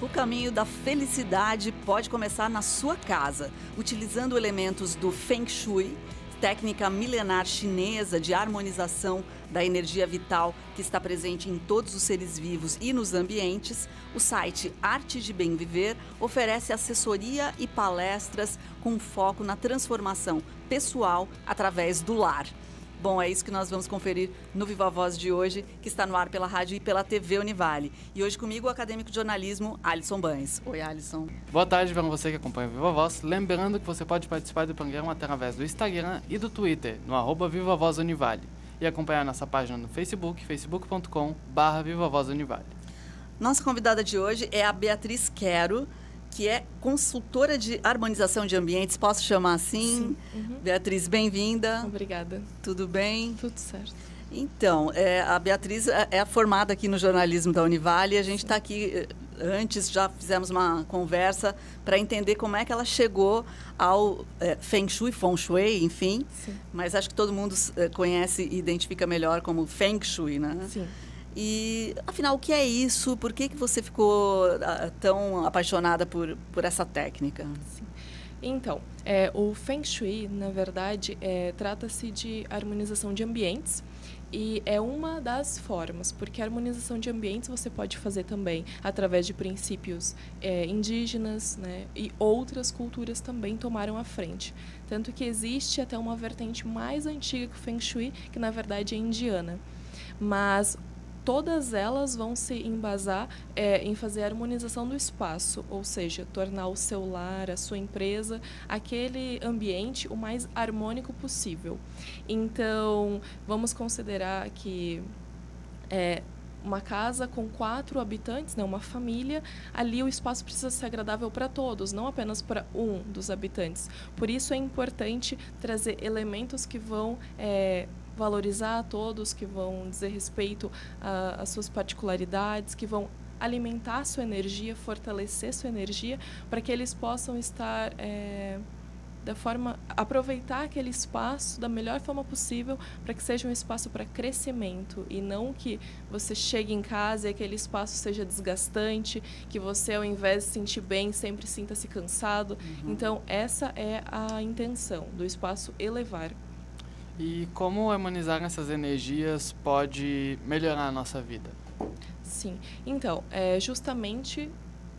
O caminho da felicidade pode começar na sua casa, utilizando elementos do Feng Shui, técnica milenar chinesa de harmonização da energia vital que está presente em todos os seres vivos e nos ambientes. O site Arte de Bem Viver oferece assessoria e palestras com foco na transformação pessoal através do lar. Bom, é isso que nós vamos conferir no Viva Voz de hoje, que está no ar pela rádio e pela TV Univale. E hoje comigo o acadêmico de jornalismo, Alisson Banhes. Oi, Alisson. Boa tarde para você que acompanha o Viva Voz. Lembrando que você pode participar do programa através do Instagram e do Twitter, no @Viva Voz Univale. E acompanhar nossa página no Facebook, facebook.com/Viva Voz Univale. Nossa convidada de hoje é a Beatriz Quero, que é consultora de harmonização de ambientes, posso chamar assim? Sim. Uhum. Beatriz, bem-vinda. Obrigada. Tudo bem? Tudo certo. Então, a Beatriz é formada aqui no jornalismo da Univale e a gente está aqui, antes já fizemos uma conversa para entender como é que ela chegou ao Feng Shui, enfim. Sim. Mas acho que todo mundo conhece e identifica melhor como Feng Shui, né? Sim. E, afinal, o que é isso? Por que você ficou tão apaixonada por essa técnica? Sim. Então, o Feng Shui, na verdade, trata-se de harmonização de ambientes e é uma das formas, porque a harmonização de ambientes você pode fazer também através de princípios indígenas, né, e outras culturas também tomaram a frente. Tanto que existe até uma vertente mais antiga que o Feng Shui, que na verdade é indiana. Mas todas elas vão se embasar em fazer a harmonização do espaço, ou seja, tornar o seu lar, a sua empresa, aquele ambiente o mais harmônico possível. Então, vamos considerar que uma casa com 4 habitantes, né, uma família, ali o espaço precisa ser agradável para todos, não apenas para um dos habitantes. Por isso é importante trazer elementos que vão valorizar a todos, que vão dizer respeito às suas particularidades, que vão alimentar sua energia, fortalecer sua energia, para que eles possam estar aproveitar aquele espaço da melhor forma possível, para que seja um espaço para crescimento e não que você chegue em casa e aquele espaço seja desgastante, que você, ao invés de se sentir bem, sempre sinta-se cansado. Uhum. Então, essa é a intenção do espaço elevar. E como harmonizar essas energias pode melhorar a nossa vida? Sim. Então, justamente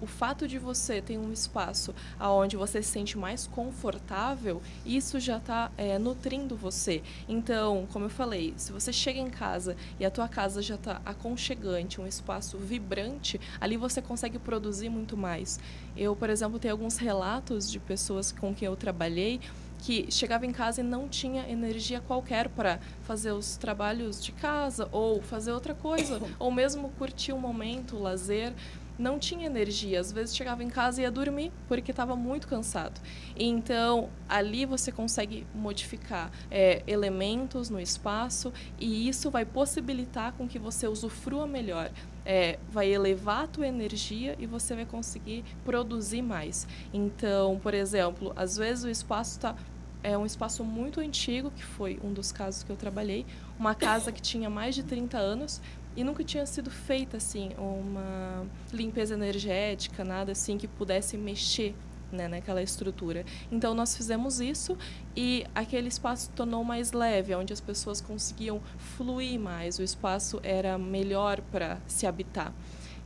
o fato de você ter um espaço onde você se sente mais confortável, isso já está nutrindo você. Então, como eu falei, se você chega em casa e a tua casa já está aconchegante, um espaço vibrante, ali você consegue produzir muito mais. Eu, por exemplo, tenho alguns relatos de pessoas com quem eu trabalhei que chegava em casa e não tinha energia qualquer para fazer os trabalhos de casa ou fazer outra coisa, ou mesmo curtir um momento, lazer. Não tinha energia, às vezes chegava em casa e ia dormir porque estava muito cansado. Então, ali você consegue modificar elementos no espaço e isso vai possibilitar com que você usufrua melhor. Vai elevar a tua energia e você vai conseguir produzir mais. Então, por exemplo, às vezes o espaço é um espaço muito antigo, que foi um dos casos que eu trabalhei, uma casa que tinha mais de 30 anos e nunca tinha sido feita assim uma limpeza energética, nada assim que pudesse mexer, né, naquela estrutura. Então nós fizemos isso e aquele espaço se tornou mais leve, onde as pessoas conseguiam fluir mais, o espaço era melhor para se habitar.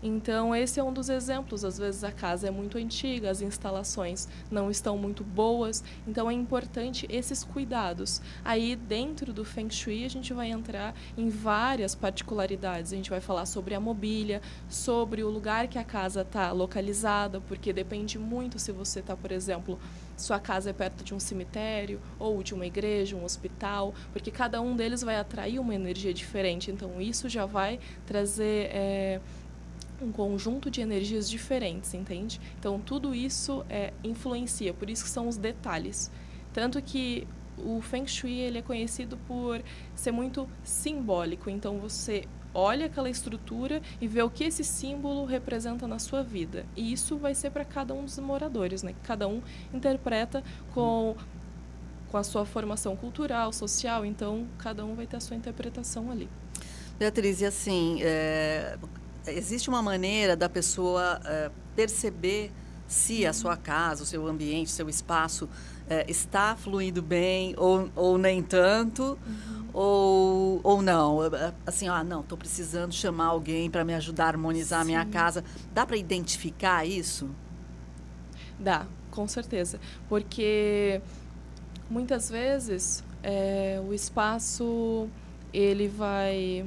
Então, esse é um dos exemplos. Às vezes a casa é muito antiga, as instalações não estão muito boas, então é importante esses cuidados. Aí, dentro do Feng Shui, a gente vai entrar em várias particularidades. A gente vai falar sobre a mobília, sobre o lugar que a casa está localizada, porque depende muito se você está, por exemplo, sua casa é perto de um cemitério ou de uma igreja, um hospital, porque cada um deles vai atrair uma energia diferente. Então, isso já vai trazer um conjunto de energias diferentes, entende? Então, tudo isso influencia, por isso que são os detalhes. Tanto que o Feng Shui ele é conhecido por ser muito simbólico. Então, você olha aquela estrutura e vê o que esse símbolo representa na sua vida. E isso vai ser para cada um dos moradores, né? Cada um interpreta com a sua formação cultural, social. Então, cada um vai ter a sua interpretação ali. Beatriz, e assim, existe uma maneira da pessoa perceber se a sua casa, o seu ambiente, o seu espaço está fluindo bem ou nem tanto, ou não? Assim, não, estou precisando chamar alguém para me ajudar a harmonizar a minha Sim. casa. Dá para identificar isso? Dá, com certeza. Porque muitas vezes o espaço ele vai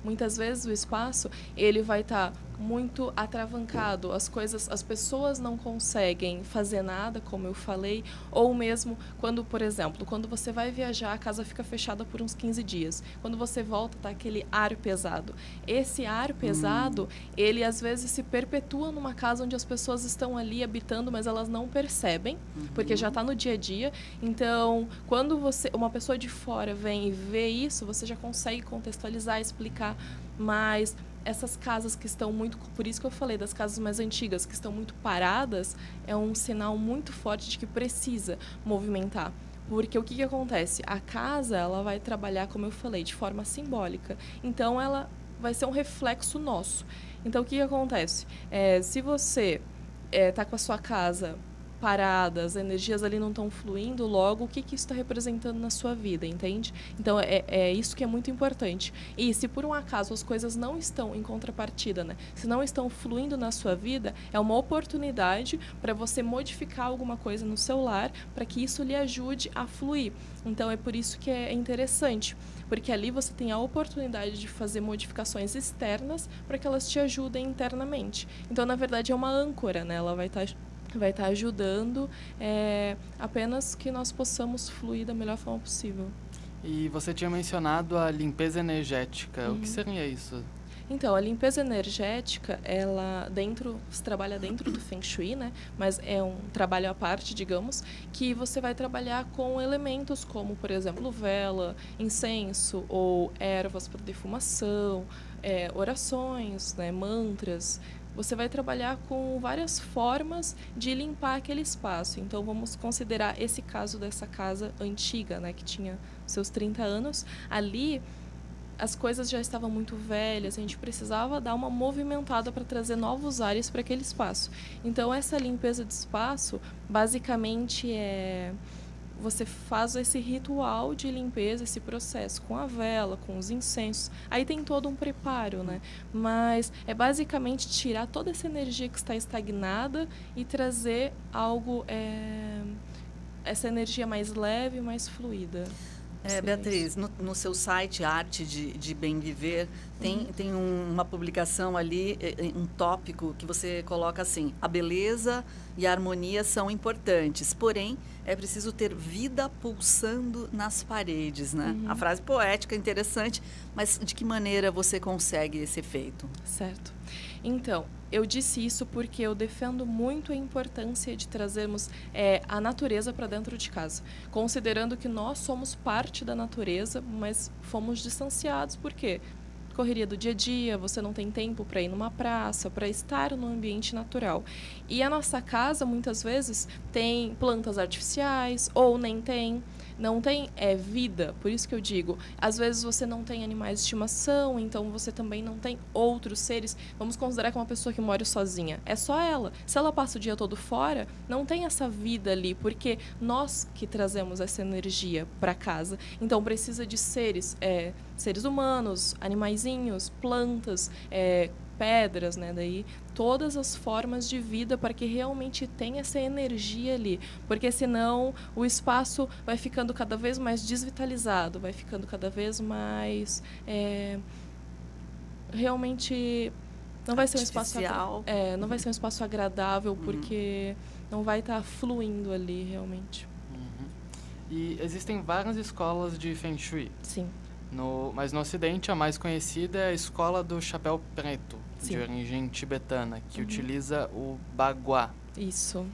muitas vezes o espaço ele vai estar muito atravancado, as pessoas não conseguem fazer nada, como eu falei, ou mesmo quando, por exemplo, quando você vai viajar, a casa fica fechada por uns 15 dias. Quando você volta, tá aquele ar pesado. Esse ar pesado, ele às vezes se perpetua numa casa onde as pessoas estão ali habitando, mas elas não percebem, porque já está no dia a dia. Então, quando uma pessoa de fora vem e vê isso, você já consegue contextualizar, explicar, mas essas casas que estão muito... Por isso que eu falei das casas mais antigas, que estão muito paradas, é um sinal muito forte de que precisa movimentar. Porque o que acontece? A casa, ela vai trabalhar, como eu falei, de forma simbólica. Então, ela vai ser um reflexo nosso. Então, o que acontece? Se você está com a sua casa parada, as energias ali não estão fluindo, logo o que isso está representando na sua vida, entende? Então é isso que é muito importante. E se por um acaso as coisas não estão em contrapartida, né? Se não estão fluindo na sua vida, é uma oportunidade para você modificar alguma coisa no seu lar para que isso lhe ajude a fluir. Então é por isso que é interessante, porque ali você tem a oportunidade de fazer modificações externas para que elas te ajudem internamente. Então, na verdade, é uma âncora, né? Ela vai estar ajudando apenas que nós possamos fluir da melhor forma possível. E você tinha mencionado a limpeza energética. O que seria isso? Então, a limpeza energética, se trabalha dentro do Feng Shui, né? Mas é um trabalho à parte, digamos, que você vai trabalhar com elementos como, por exemplo, vela, incenso ou ervas para defumação, orações, né? Mantras. Você vai trabalhar com várias formas de limpar aquele espaço. Então, vamos considerar esse caso dessa casa antiga, né, que tinha seus 30 anos. Ali, as coisas já estavam muito velhas, a gente precisava dar uma movimentada para trazer novos ares para aquele espaço. Então, essa limpeza de espaço, basicamente, você faz esse ritual de limpeza, esse processo com a vela, com os incensos. Aí tem todo um preparo, né? Mas é basicamente tirar toda essa energia que está estagnada e trazer algo, essa energia mais leve, mais fluida. Beatriz, no seu site Arte de Bem Viver, tem uma publicação ali, um tópico que você coloca assim: a beleza e a harmonia são importantes, porém é preciso ter vida pulsando nas paredes, né? A frase poética é interessante, mas de que maneira você consegue esse efeito? Certo. Então, eu disse isso porque eu defendo muito a importância de trazermos a natureza para dentro de casa, considerando que nós somos parte da natureza, mas fomos distanciados. Por quê? Correria do dia a dia, você não tem tempo para ir numa praça, para estar no ambiente natural. E a nossa casa, muitas vezes, tem plantas artificiais ou nem tem. Não tem vida, por isso que eu digo, às vezes você não tem animais de estimação, então você também não tem outros seres. Vamos considerar que uma pessoa que mora sozinha, é só ela. Se ela passa o dia todo fora, não tem essa vida ali, porque nós que trazemos essa energia para casa. Então precisa de seres humanos, animaizinhos, plantas, pedras, né? Daí todas as formas de vida para que realmente tenha essa energia ali, porque senão o espaço vai ficando cada vez mais desvitalizado, vai ficando cada vez mais realmente não vai ser um espaço não vai ser um espaço agradável, porque não vai estar fluindo ali realmente. E existem várias escolas de Feng Shui. Sim. Mas no Ocidente, a mais conhecida é a Escola do Chapéu Preto, Sim. de origem tibetana, que utiliza o Bagua. Isso.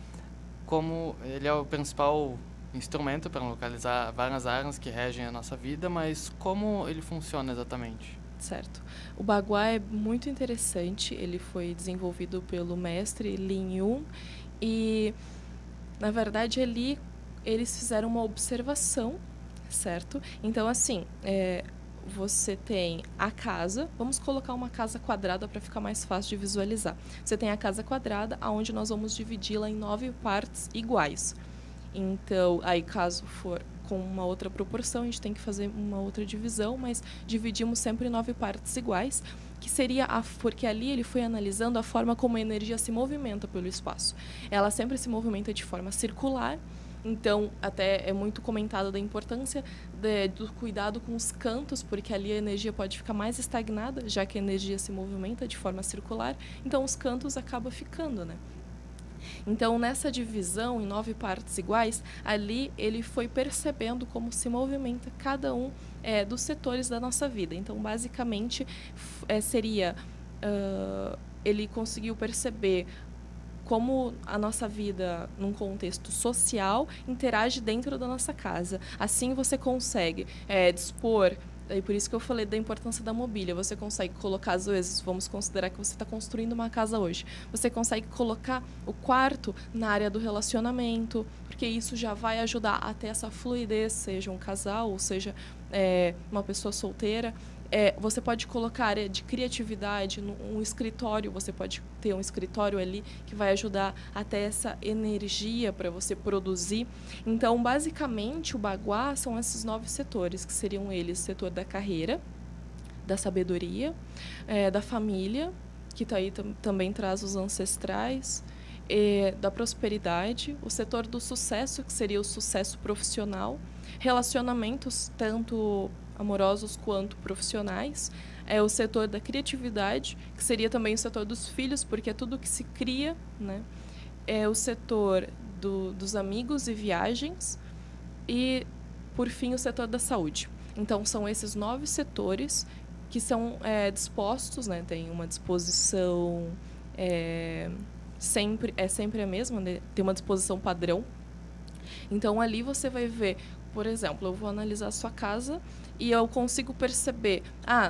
Como ele é o principal instrumento para localizar várias áreas que regem a nossa vida, mas como ele funciona exatamente? Certo. O Bagua é muito interessante, ele foi desenvolvido pelo mestre Lin Yun e, na verdade, eles fizeram uma observação, certo? Então, assim, você tem a casa, vamos colocar uma casa quadrada para ficar mais fácil de visualizar. Você tem a casa quadrada, onde nós vamos dividi-la em 9 partes iguais. Então, aí caso for com uma outra proporção, a gente tem que fazer uma outra divisão, mas dividimos sempre em 9 partes iguais, que seria porque ali ele foi analisando a forma como a energia se movimenta pelo espaço. Ela sempre se movimenta de forma circular. Então, até é muito comentado da importância do cuidado com os cantos, porque ali a energia pode ficar mais estagnada, já que a energia se movimenta de forma circular. Então, os cantos acabam ficando, né? Então, nessa divisão em 9 partes iguais, ali ele foi percebendo como se movimenta cada um dos setores da nossa vida. Então, basicamente, seria... ele conseguiu perceber como a nossa vida, num contexto social, interage dentro da nossa casa. Assim você consegue dispor, e por isso que eu falei da importância da mobília, você consegue colocar, às vezes, vamos considerar que você está construindo uma casa hoje, você consegue colocar o quarto na área do relacionamento, porque isso já vai ajudar a ter essa fluidez, seja um casal, ou seja uma pessoa solteira. Você pode colocar área de criatividade, um escritório, você pode ter um escritório ali que vai ajudar a ter essa energia para você produzir. Então, basicamente, o Baguá são esses 9 setores, que seriam eles: o setor da carreira, da sabedoria, da família, que tá aí também traz os ancestrais, da prosperidade, o setor do sucesso, que seria o sucesso profissional, relacionamentos, tanto amorosos quanto profissionais, o setor da criatividade, que seria também o setor dos filhos, porque é tudo que se cria, né? O setor dos amigos e viagens e, por fim, o setor da saúde. Então, são esses 9 setores que são dispostos, né? Tem uma disposição sempre a mesma, né? Tem uma disposição padrão. Então, ali você vai ver, por exemplo, eu vou analisar a sua casa e eu consigo perceber,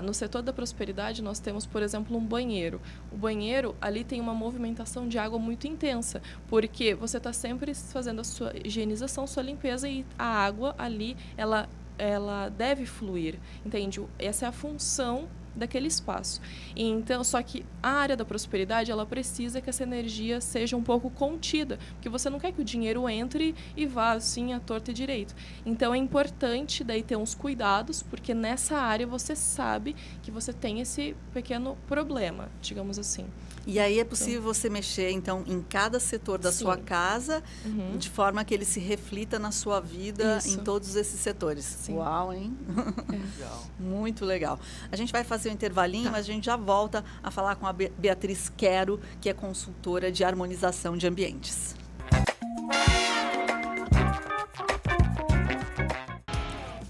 no setor da prosperidade nós temos, por exemplo, um banheiro. O banheiro, ali tem uma movimentação de água muito intensa, porque você está sempre fazendo a sua higienização, sua limpeza, e a água ali, ela deve fluir, entende? Essa é a função daquele espaço. Então, só que a área da prosperidade, ela precisa que essa energia seja um pouco contida, porque você não quer que o dinheiro entre e vá assim à torta e direito. Então, é importante daí ter uns cuidados, porque nessa área você sabe que você tem esse pequeno problema, digamos assim. E aí é possível você mexer, então, em cada setor da sua casa, de forma que ele se reflita na sua vida em todos esses setores. Sim. Uau, hein? Legal. Muito legal. A gente vai fazer um intervalinho, mas a gente já volta a falar com a Beatriz Quero, que é consultora de harmonização de ambientes.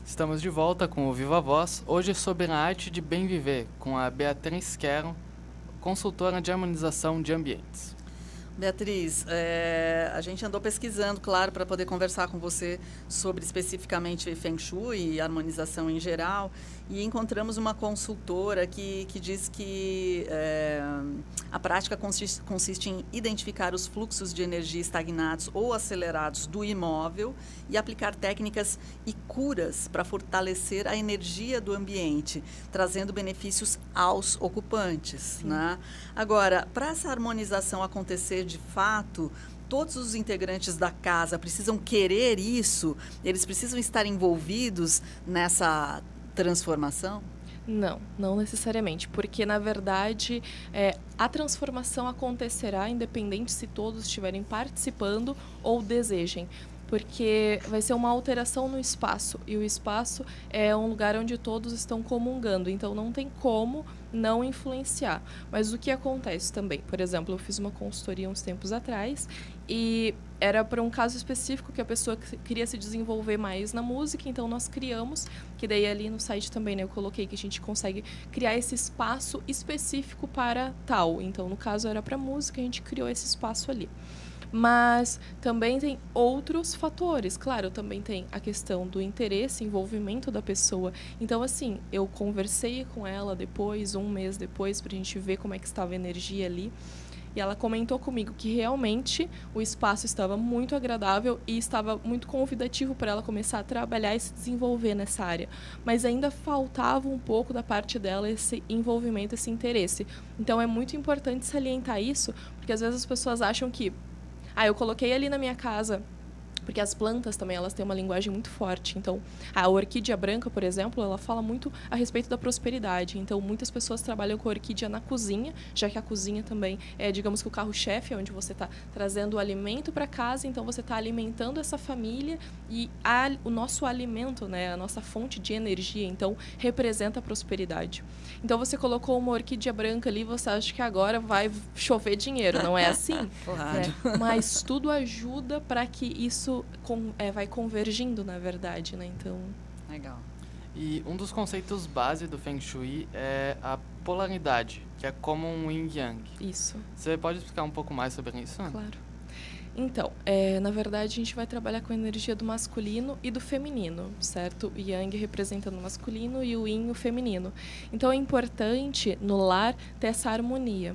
Estamos de volta com o Viva Voz, hoje sobre a arte de bem viver, com a Beatriz Quero, consultora de harmonização de ambientes. Beatriz, a gente andou pesquisando, claro, para poder conversar com você sobre especificamente Feng Shui e harmonização em geral, e encontramos uma consultora que diz que a prática consiste em identificar os fluxos de energia estagnados ou acelerados do imóvel e aplicar técnicas e curas para fortalecer a energia do ambiente, trazendo benefícios aos ocupantes, né? Agora, para essa harmonização acontecer de fato, todos os integrantes da casa precisam querer isso? Eles precisam estar envolvidos nessa transformação? Não necessariamente, porque, na verdade, a transformação acontecerá independente se todos estiverem participando ou desejem, porque vai ser uma alteração no espaço, e o espaço é um lugar onde todos estão comungando, então não tem como não influenciar. Mas o que acontece também? Por exemplo, eu fiz uma consultoria uns tempos atrás e era para um caso específico que a pessoa queria se desenvolver mais na música, então nós criamos, que daí ali no site também, né, eu coloquei que a gente consegue criar esse espaço específico para tal. Então, no caso, era para música, a gente criou esse espaço ali. Mas também tem outros fatores. Claro, também tem a questão do interesse, envolvimento da pessoa. Então, assim, eu conversei com ela depois, um mês depois, para a gente ver como é que estava a energia ali. e ela comentou comigo que realmente o espaço estava muito agradável e estava muito convidativo para ela começar a trabalhar e se desenvolver nessa área. Mas ainda faltava um pouco da parte dela esse envolvimento, esse interesse. Então é muito importante salientar isso, porque às vezes as pessoas acham que eu coloquei ali na minha casa. Porque as plantas também, elas têm uma linguagem muito forte. Então, a orquídea branca, por exemplo, ela fala muito a respeito da prosperidade. Então, muitas pessoas trabalham com a orquídea na cozinha, já que a cozinha também é, digamos que o carro-chefe, onde você está trazendo o alimento para casa, então você está alimentando essa família e o nosso alimento, né, a nossa fonte de energia, então, representa a prosperidade. Então, você colocou uma orquídea branca ali, você acha que agora vai chover dinheiro, não é assim? Claro. Né? Mas tudo ajuda para que isso vai convergindo, na verdade, né? Então... Legal. E um dos conceitos base do Feng Shui é a polaridade, que é como um yin yang. Isso. Você pode explicar um pouco mais sobre isso? Claro. Então, na verdade, a gente vai trabalhar com a energia do masculino e do feminino, certo? O yang representando o masculino e o yin o feminino. Então, é importante, no lar, ter essa harmonia.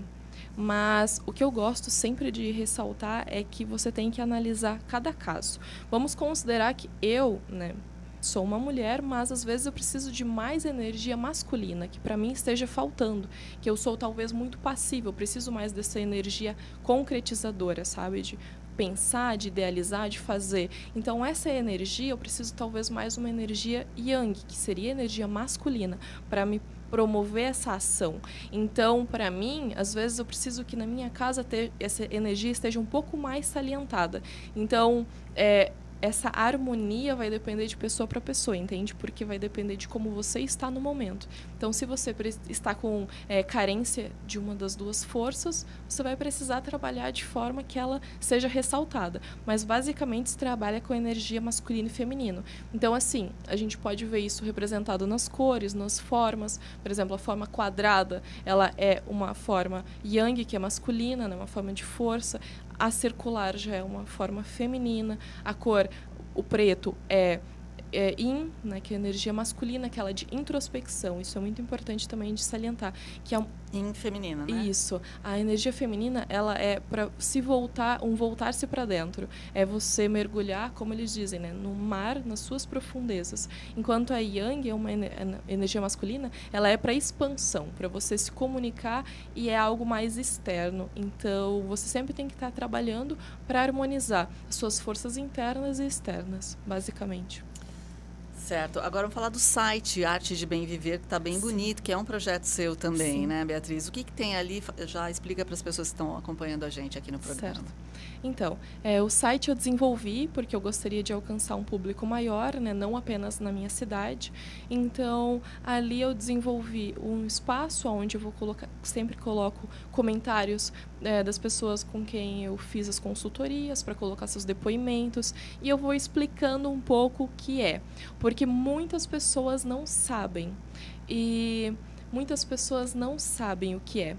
Mas o que eu gosto sempre de ressaltar é que você tem que analisar cada caso. Vamos considerar que eu, né, sou uma mulher, mas às vezes eu preciso de mais energia masculina, que para mim esteja faltando, que eu sou talvez muito passiva, eu preciso mais dessa energia concretizadora, sabe? De pensar, de idealizar, de fazer. Então, essa energia, eu preciso talvez mais uma energia yang, que seria energia masculina, para me promover essa ação. Então, para mim, às vezes eu preciso que na minha casa essa energia esteja um pouco mais salientada. Então, essa harmonia vai depender de pessoa para pessoa, entende? Porque vai depender de como você está no momento. Então, se você está com carência de uma das duas forças, você vai precisar trabalhar de forma que ela seja ressaltada. Mas, basicamente, se trabalha com energia masculino e feminino. Então, assim, a gente pode ver isso representado nas cores, nas formas. Por exemplo, a forma quadrada, ela é uma forma yang, que é masculina, né? Uma forma de força. A circular já é uma forma feminina. A cor, o preto, é yin, né, que é a energia masculina, aquela de introspecção. Isso é muito importante também de salientar. Que é yin feminina, né? Isso. A energia feminina, ela é para se voltar, voltar-se para dentro. É você mergulhar, como eles dizem, né, no mar, nas suas profundezas. Enquanto a yang é uma energia masculina, ela é para expansão, para você se comunicar e é algo mais externo. Então, você sempre tem que estar trabalhando para harmonizar as suas forças internas e externas, basicamente. Certo. Agora vamos falar do site Arte de Bem Viver, que está bem bonito, que é um projeto seu também, Sim. né, Beatriz? O que tem ali? Já explica para as pessoas que estão acompanhando a gente aqui no programa. Certo. Então, o site eu desenvolvi porque eu gostaria de alcançar um público maior, né, não apenas na minha cidade. Então, ali eu desenvolvi um espaço onde eu sempre coloco comentários das pessoas com quem eu fiz as consultorias para colocar seus depoimentos e eu vou explicando um pouco o que é, porque muitas pessoas não sabem e muitas pessoas não sabem o que é.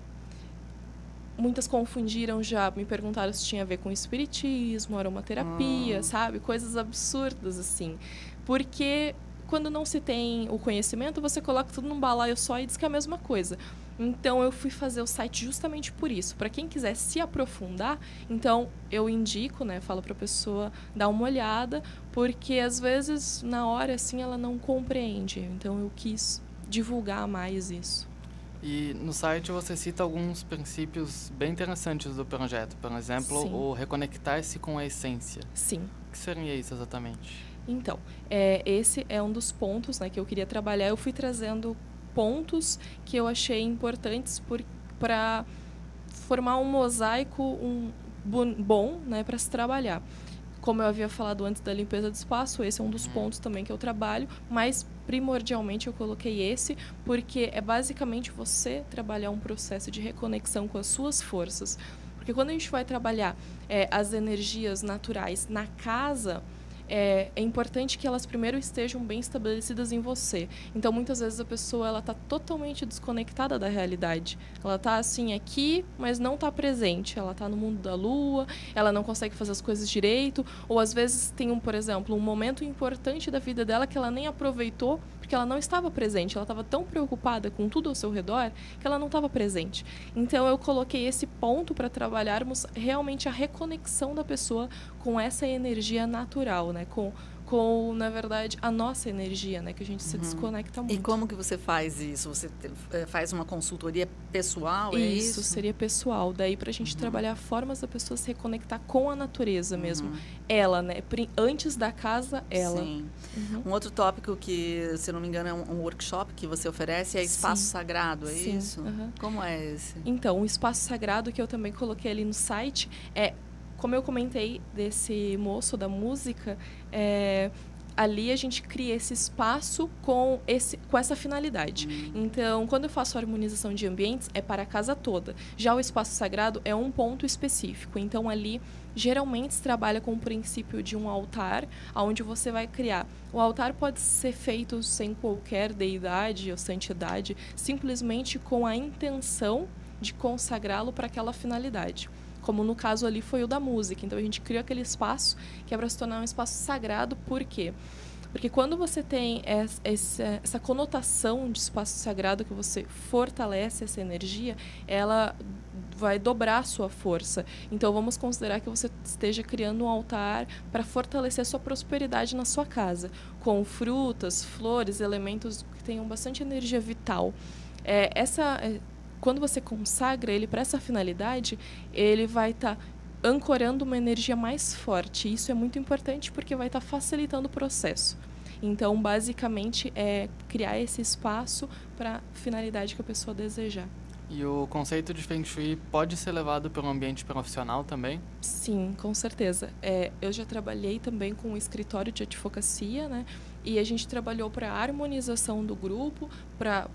Muitas confundiram já, me perguntaram se tinha a ver com espiritismo, aromaterapia, sabe? Coisas absurdas, assim. Porque quando não se tem o conhecimento, você coloca tudo num balaio só e diz que é a mesma coisa. Então, eu fui fazer o site justamente por isso. Para quem quiser se aprofundar, então, eu indico, né? Falo para a pessoa dar uma olhada, porque, às vezes, na hora, assim, ela não compreende. Então, eu quis divulgar mais isso. E no site você cita alguns princípios bem interessantes do projeto. Por exemplo, Sim. o reconectar-se com a essência. Sim. O que seria isso exatamente? Então, esse é um dos pontos, né, que eu queria trabalhar. Eu fui trazendo pontos que eu achei importantes para formar um mosaico bom, né, para se trabalhar. Como eu havia falado antes da limpeza do espaço, esse é um dos pontos também que eu trabalho, mas primordialmente eu coloquei esse porque é basicamente você trabalhar um processo de reconexão com as suas forças. Porque quando a gente vai trabalhar as energias naturais na casa, é importante que elas primeiro estejam bem estabelecidas em você. Então, muitas vezes a pessoa ela está totalmente desconectada da realidade. Ela está assim aqui, mas não está presente. Ela está no mundo da lua, ela não consegue fazer as coisas direito, ou às vezes tem por exemplo, um momento importante da vida dela que ela nem aproveitou, porque ela não estava presente, ela estava tão preocupada com tudo ao seu redor que ela não estava presente. Então eu coloquei esse ponto para trabalharmos realmente a reconexão da pessoa com essa energia natural, né? Com, na verdade, a nossa energia, né? Que a gente se desconecta muito. E como que você faz isso? Você faz uma consultoria pessoal, é isso? Isso, seria pessoal. Daí para a gente trabalhar formas da pessoa se reconectar com a natureza mesmo. Ela, né? Antes da casa, ela. Sim. Um outro tópico que, se não me engano, é um workshop que você oferece é espaço sagrado, é isso? Como é esse? Então, o espaço sagrado que eu também coloquei ali no site é, como eu comentei desse moço da música, ali a gente cria esse espaço com essa finalidade. Então, quando eu faço a harmonização de ambientes, é para a casa toda. Já o espaço sagrado é um ponto específico. Então, ali, geralmente, se trabalha com o princípio de um altar, onde você vai criar. O altar pode ser feito sem qualquer deidade ou santidade, simplesmente com a intenção de consagrá-lo para aquela finalidade. Como no caso ali foi o da música. Então a gente criou aquele espaço que é para se tornar um espaço sagrado. Por quê? Porque quando você tem essa conotação de espaço sagrado, que você fortalece essa energia, ela vai dobrar a sua força. Então vamos considerar que você esteja criando um altar para fortalecer a sua prosperidade na sua casa, com frutas, flores, elementos que tenham bastante energia vital. Quando você consagra ele para essa finalidade, ele vai estar ancorando uma energia mais forte. Isso é muito importante porque vai estar facilitando o processo. Então, basicamente, é criar esse espaço para a finalidade que a pessoa desejar. E o conceito de Feng Shui pode ser levado para um ambiente profissional também? Sim, com certeza. Eu já trabalhei também com um escritório de advocacia, né? E a gente trabalhou para a harmonização do grupo, para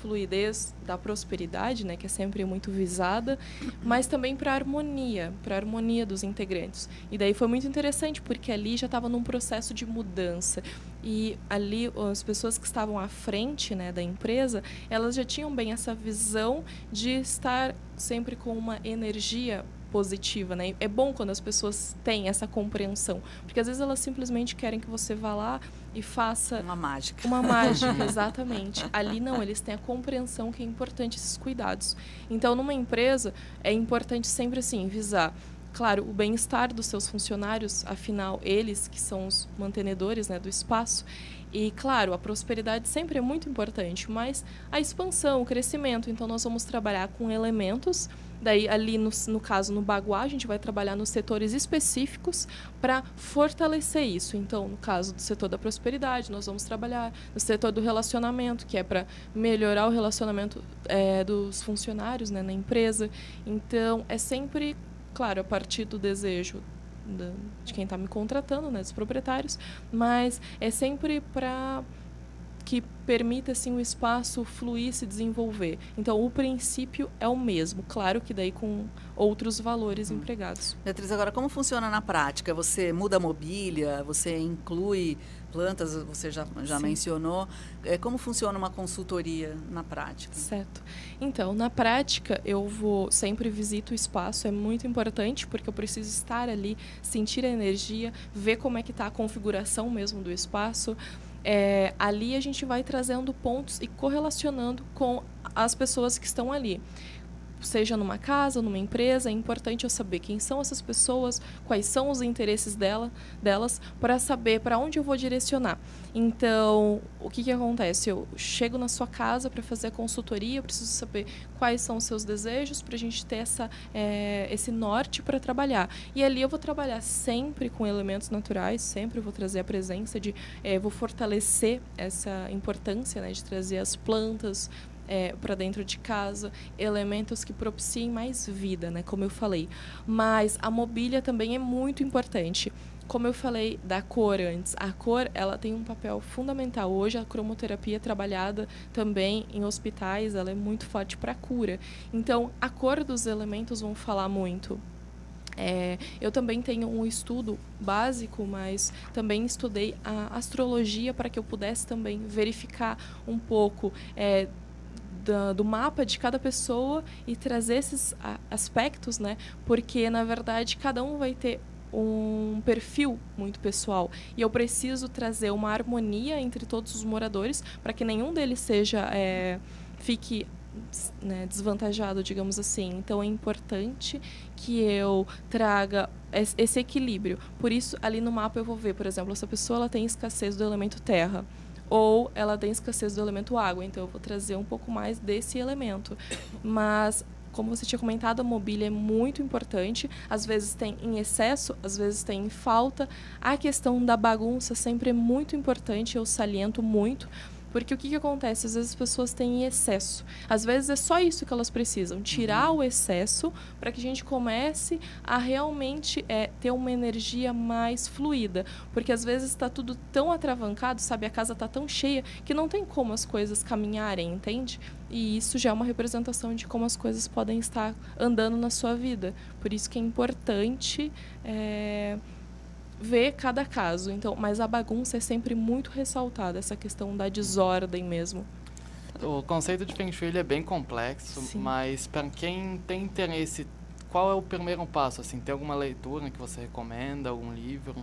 fluidez da prosperidade, né, que é sempre muito visada, mas também para a harmonia dos integrantes. E daí foi muito interessante, porque ali já estava num processo de mudança. E ali as pessoas que estavam à frente, né, da empresa, elas já tinham bem essa visão de estar sempre com uma energia positiva, né? É bom quando as pessoas têm essa compreensão, porque às vezes elas simplesmente querem que você vá lá e faça uma mágica. Uma mágica, exatamente. Ali não, eles têm a compreensão que é importante esses cuidados. Então, numa empresa, é importante sempre assim visar, claro, o bem-estar dos seus funcionários, afinal, eles que são os mantenedores, né, do espaço. E, claro, a prosperidade sempre é muito importante, mas a expansão, o crescimento. Então, nós vamos trabalhar com elementos. Daí, ali, no caso, no Baguá, a gente vai trabalhar nos setores específicos para fortalecer isso. Então, no caso do setor da prosperidade, nós vamos trabalhar no setor do relacionamento, que é para melhorar o relacionamento dos funcionários, né, na empresa. Então, é sempre, claro, a partir do desejo de quem está me contratando, né, dos proprietários, mas é sempre para que permita assim, o espaço fluir, se desenvolver. Então, o princípio é o mesmo, claro que daí com outros valores empregados. Beatriz, agora, como funciona na prática? Você muda a mobília, você inclui plantas, você já mencionou. Como funciona uma consultoria na prática? Certo. Então, na prática, eu sempre visito o espaço, é muito importante, porque eu preciso estar ali, sentir a energia, ver como é que está a configuração mesmo do espaço. Ali a gente vai trazendo pontos e correlacionando com as pessoas que estão ali. Seja numa casa, numa empresa, é importante eu saber quem são essas pessoas, quais são os interesses delas, para saber para onde eu vou direcionar. Então, o que acontece? Eu chego na sua casa para fazer a consultoria, eu preciso saber quais são os seus desejos, para a gente ter esse norte para trabalhar. E ali eu vou trabalhar sempre com elementos naturais, sempre vou trazer a presença vou fortalecer essa importância, né, de trazer as plantas, para dentro de casa, elementos que propiciem mais vida, né, como eu falei. Mas a mobília também é muito importante. Como eu falei da cor antes, a cor ela tem um papel fundamental. Hoje a cromoterapia é trabalhada também em hospitais, ela é muito forte para a cura. Então, a cor dos elementos vão falar muito. Eu também tenho um estudo básico, mas também estudei a astrologia para que eu pudesse também verificar um pouco do mapa de cada pessoa e trazer esses aspectos, né? Porque, na verdade, cada um vai ter um perfil muito pessoal e eu preciso trazer uma harmonia entre todos os moradores para que nenhum deles fique, né, desvantajado, digamos assim. Então é importante que eu traga esse equilíbrio. Por isso, ali no mapa eu vou ver, por exemplo, essa pessoa ela tem escassez do elemento terra ou ela tem escassez do elemento água, então eu vou trazer um pouco mais desse elemento. Mas como você tinha comentado, a mobília é muito importante. Às vezes tem em excesso, às vezes tem em falta. A questão da bagunça sempre é muito importante, eu saliento muito. Porque o que acontece? Às vezes as pessoas têm em excesso. Às vezes é só isso que elas precisam. Tirar o excesso para que a gente comece a realmente ter uma energia mais fluida. Porque às vezes está tudo tão atravancado, sabe? A casa está tão cheia que não tem como as coisas caminharem, entende? E isso já é uma representação de como as coisas podem estar andando na sua vida. Por isso que é importante ver cada caso. Então, mas a bagunça é sempre muito ressaltada, essa questão da desordem mesmo. O conceito de Feng Shui ele é bem complexo, Sim. mas para quem tem interesse, qual é o primeiro passo? Assim, tem alguma leitura que você recomenda, algum livro?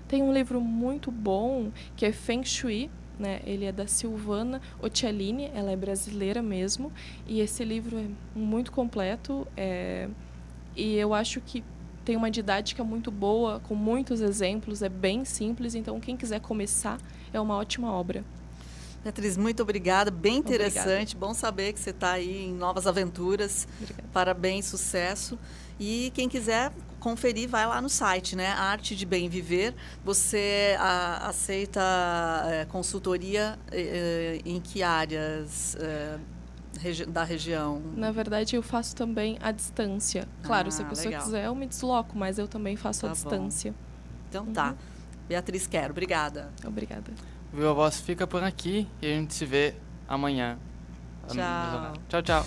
Tem um livro muito bom que é Feng Shui, né? Ele é da Silvana Occhialini, ela é brasileira mesmo, e esse livro é muito completo, e eu acho que tem uma didática muito boa, com muitos exemplos, é bem simples, então quem quiser começar é uma ótima obra. Beatriz, muito obrigada, bem interessante, bom saber que você está aí em novas aventuras. Obrigada. Parabéns, sucesso. E quem quiser conferir, vai lá no site, né? Arte de Bem Viver. Você aceita consultoria em que áreas da região? Na verdade, eu faço também à distância. Claro, se a pessoa legal. quiser, eu me desloco, mas eu também faço à distância. Então tá. Beatriz Quero, obrigada. Obrigada. Viva Voz fica por aqui e a gente se vê amanhã. Tchau. Tchau, tchau.